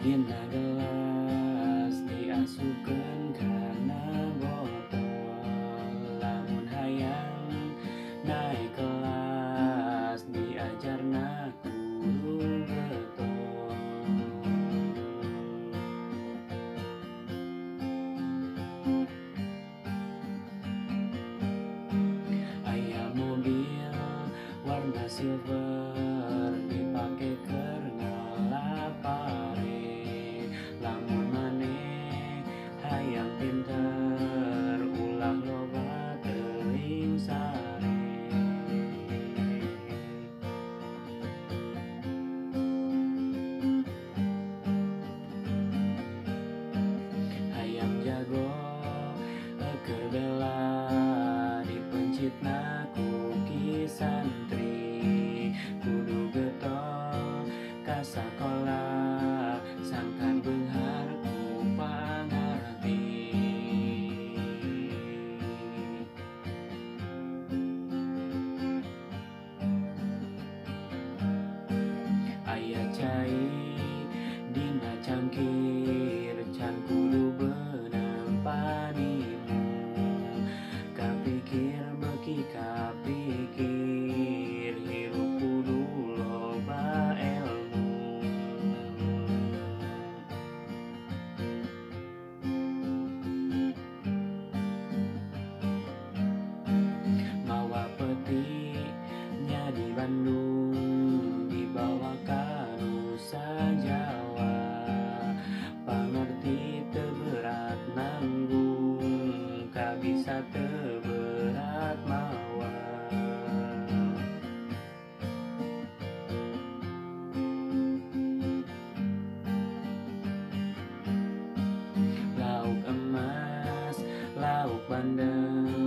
Dina gelas diasukeun kana botol, lamun hayang naek kelas diajarna kudu getol. Aya mobil warna silver dipake keur ngelap pare. Lamun maneh hayang pinter ulah loba teuing sare. Hayang jago keur bela dipencitna ku ki santri. Kudu getol ka sakola sangkan beunghar ku pangarti. Aya cai dina cangkir can kudu beunang panimu. Kapikir beuki kapikir hirup kudu loba elmu. Mawa peti nya di Bandung dibawa ka Nusa Jawa. Pangerti teu berat nanggung, kabisa teu berat mawa. Lauk emas, lauk bandeng